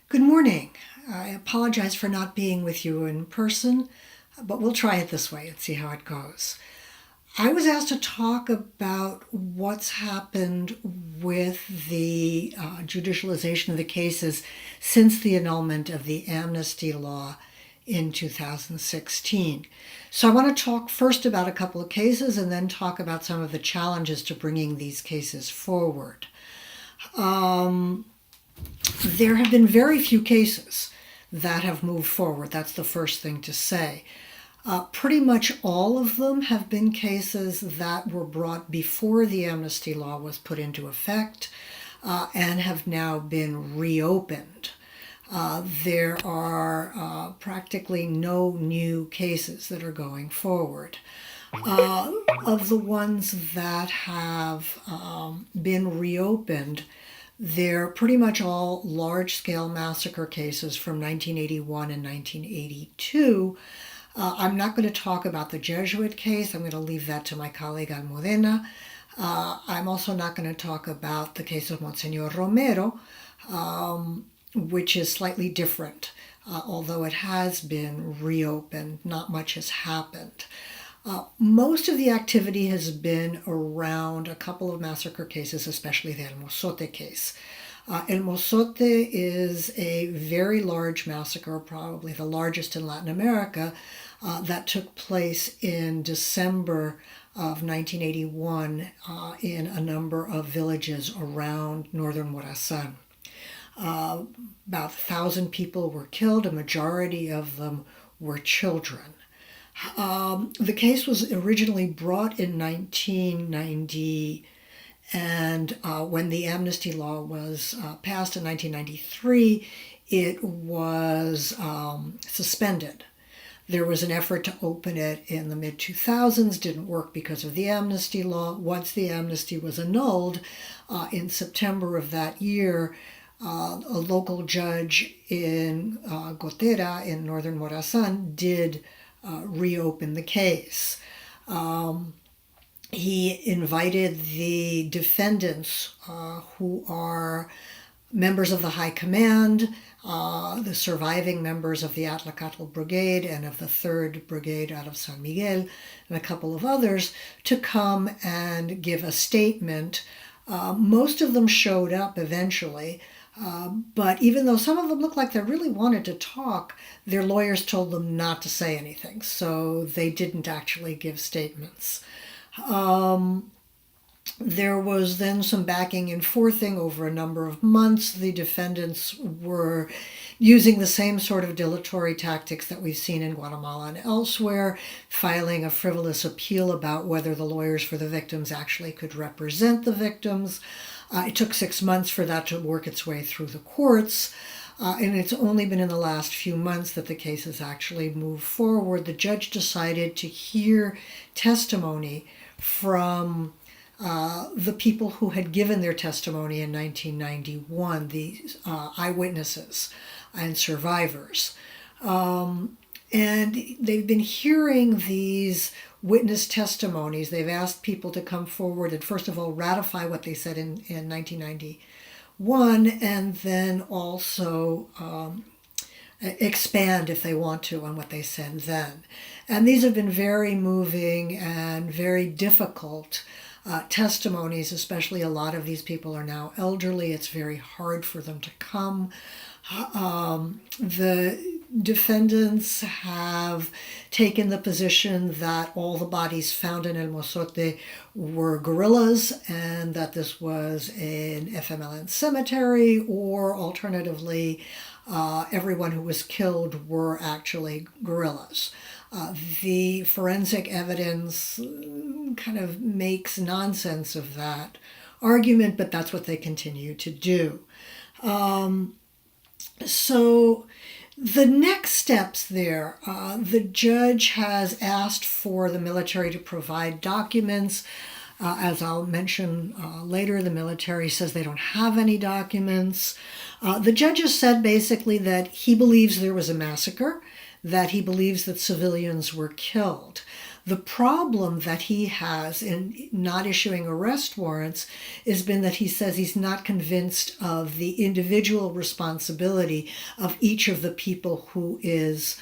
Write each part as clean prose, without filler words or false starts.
Good morning. I apologize for not being with you in person, but we'll try it this way and see how it goes. I was asked to talk about what's happened with the judicialization of the cases since the annulment of the amnesty law in 2016. So I want to talk first about a couple of cases and then talk about some of the challenges to bringing these cases forward. There have been very few cases that have moved forward. That's the first thing to say. Pretty much all of them have been cases that were brought before the amnesty law was put into effect and have now been reopened. There are practically no new cases that are going forward. Of the ones that have been reopened, they're pretty much all large-scale massacre cases from 1981 and 1982. I'm not going to talk about the Jesuit case. I'm going to leave that to my colleague Almudena. I'm also not going to talk about the case of Monsignor Romero, which is slightly different. Although it has been reopened, not much has happened. Most of the activity has been around a couple of massacre cases, especially the El Mozote case. El Mozote is a very large massacre, probably the largest in Latin America, that took place in December of 1981 in a number of villages around northern Morazan. About 1,000 people were killed, a majority of them were children. The case was originally brought in 1990, and when the amnesty law was passed in 1993, it was suspended. There was an effort to open it in the mid-2000s, didn't work because of the amnesty law. Once the amnesty was annulled in September of that year, a local judge in Gotera in northern Morazan did reopen the case. He invited the defendants, who are members of the High Command, the surviving members of the Atlacatl Brigade and of the 3rd Brigade out of San Miguel, and a couple of others, to come and give a statement. Most of them showed up eventually. But even though some of them looked like they really wanted to talk, their lawyers told them not to say anything, so they didn't actually give statements. There was then some backing and forthing over a number of months. The defendants were using the same sort of dilatory tactics that we've seen in Guatemala and elsewhere, filing a frivolous appeal about whether the lawyers for the victims actually could represent the victims. It took 6 months for that to work its way through the courts, and it's only been in the last few months that the case has actually moved forward. The judge decided to hear testimony from the people who had given their testimony in 1991, the eyewitnesses and survivors. And they've been hearing these witness testimonies. They've asked people to come forward and first of all ratify what they said in 1991, and then also expand if they want to on what they said then. And these have been very moving and very difficult testimonies, especially a lot of these people are now elderly. It's very hard for them to come. The defendants have taken the position that all the bodies found in El Mozote were guerrillas and that this was an FMLN cemetery, or alternatively, everyone who was killed were actually guerrillas. The forensic evidence kind of makes nonsense of that argument, but that's what they continue to do. So the next steps there, the judge has asked for the military to provide documents. As I'll mention later, the military says they don't have any documents. The judge has said basically that he believes there was a massacre, that he believes that civilians were killed. The problem that he has in not issuing arrest warrants has been that he says he's not convinced of the individual responsibility of each of the people who is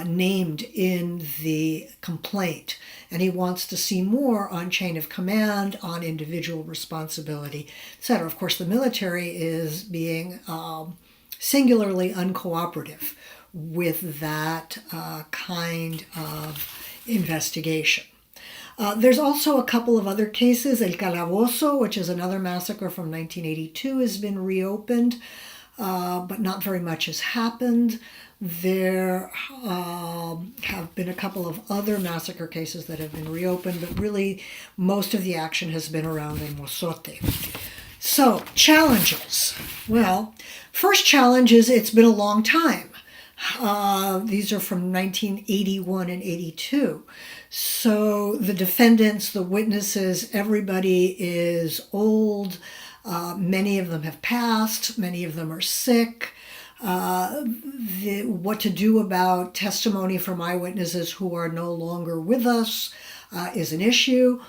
named in the complaint. And he wants to see more on chain of command, on individual responsibility, etc. Of course, the military is being singularly uncooperative with that kind of investigation. There's also a couple of other cases. El Calabozo, which is another massacre from 1982, has been reopened, but not very much has happened. There have been a couple of other massacre cases that have been reopened, but really most of the action has been around El Mozote. So, challenges. Well, first challenge is it's been a long time. These are from 1981 and 82. So the defendants, the witnesses, everybody is old. Many of them have passed. Many of them are sick. What to do about testimony from eyewitnesses who are no longer with us is an issue.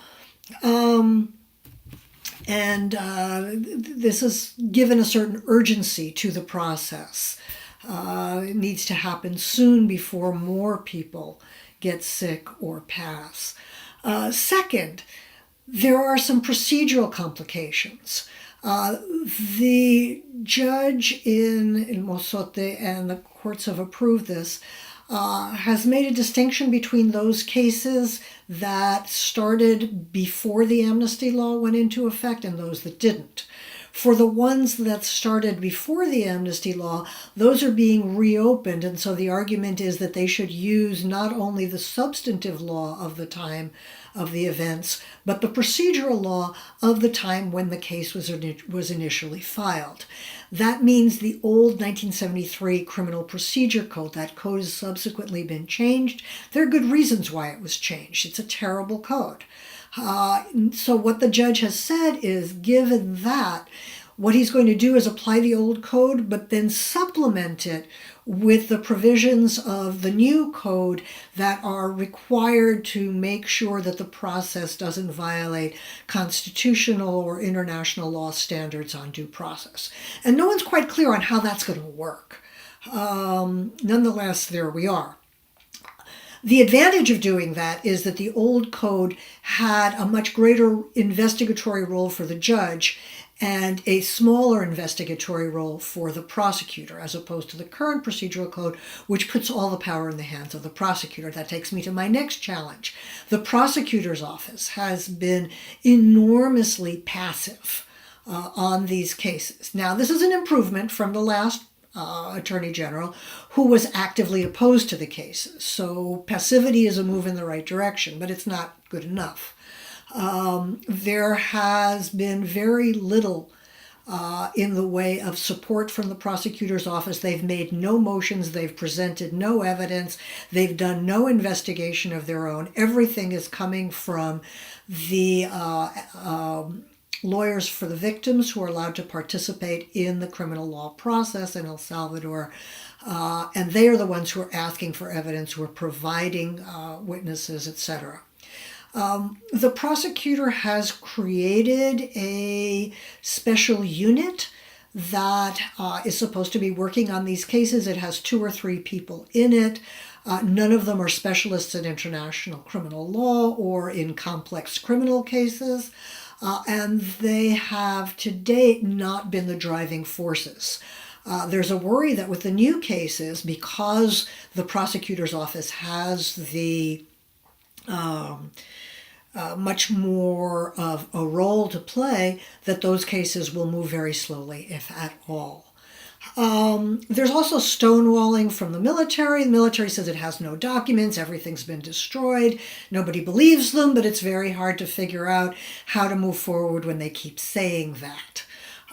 This has given a certain urgency to the process. It needs to happen soon before more people get sick or pass. Second, there are some procedural complications. The judge in Mozote, and the courts have approved this, has made a distinction between those cases that started before the amnesty law went into effect and those that didn't. For the ones that started before the amnesty law, those are being reopened, and so the argument is that they should use not only the substantive law of the time of the events, but the procedural law of the time when the case was initially filed. That means the old 1973 Criminal Procedure Code, that code has subsequently been changed. There are good reasons why it was changed. It's a terrible code. So what the judge has said is, given that, what he's going to do is apply the old code, but then supplement it with the provisions of the new code that are required to make sure that the process doesn't violate constitutional or international law standards on due process. And no one's quite clear on how that's going to work. Nonetheless, there we are. The advantage of doing that is that the old code had a much greater investigatory role for the judge and a smaller investigatory role for the prosecutor, as opposed to the current procedural code, which puts all the power in the hands of the prosecutor. That takes me to my next challenge. The prosecutor's office has been enormously passive on these cases. Now, this is an improvement from the last Attorney General, who was actively opposed to the cases. So passivity is a move in the right direction, but it's not good enough. There has been very little in the way of support from the prosecutor's office. They've made no motions, they've presented no evidence, they've done no investigation of their own. Everything is coming from the lawyers for the victims who are allowed to participate in the criminal law process in El Salvador. And they are the ones who are asking for evidence, who are providing witnesses, etc. The prosecutor has created a special unit that is supposed to be working on these cases. It has 2 or 3 people in it. None of them are specialists in international criminal law or in complex criminal cases. And they have to date not been the driving forces. There's a worry that with the new cases, because the prosecutor's office has the much more of a role to play, that those cases will move very slowly, if at all. There's also stonewalling from the military. The military says it has no documents, everything's been destroyed, nobody believes them, but it's very hard to figure out how to move forward when they keep saying that.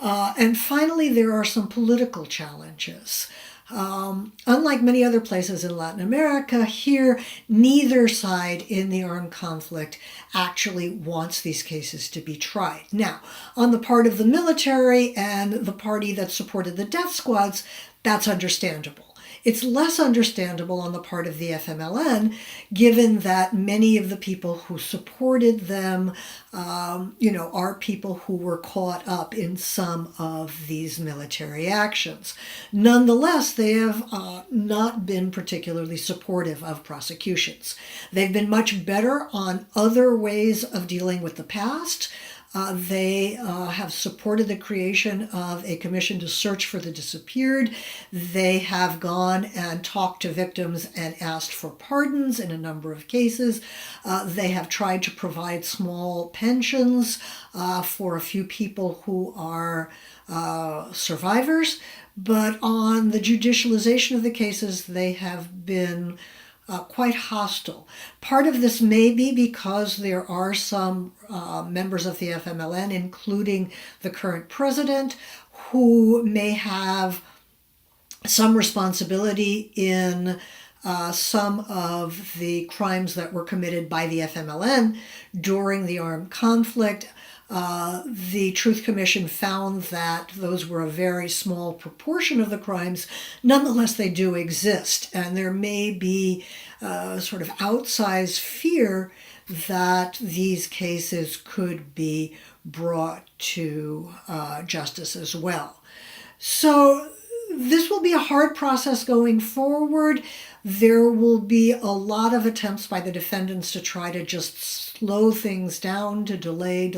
And finally, there are some political challenges. Unlike many other places in Latin America, here neither side in the armed conflict actually wants these cases to be tried. Now, on the part of the military and the party that supported the death squads, that's understandable. It's less understandable on the part of the FMLN, given that many of the people who supported them, are people who were caught up in some of these military actions. Nonetheless, they have not been particularly supportive of prosecutions. They've been much better on other ways of dealing with the past. They have supported the creation of a commission to search for the disappeared. They have gone and talked to victims and asked for pardons in a number of cases. They have tried to provide small pensions for a few people who are survivors. But on the judicialization of the cases, they have been quite hostile. Part of this may be because there are some members of the FMLN, including the current president, who may have some responsibility in some of the crimes that were committed by the FMLN during the armed conflict. The Truth Commission found that those were a very small proportion of the crimes. Nonetheless, they do exist, and there may be sort of outsized fear that these cases could be brought to justice as well. So this will be a hard process going forward. There will be a lot of attempts by the defendants to try to just slow things down, to delay.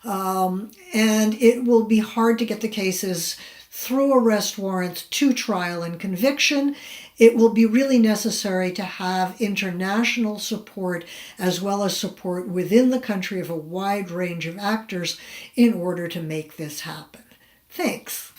And it will be hard to get the cases through arrest warrants to trial and conviction. It will be really necessary to have international support as well as support within the country of a wide range of actors in order to make this happen. Thanks.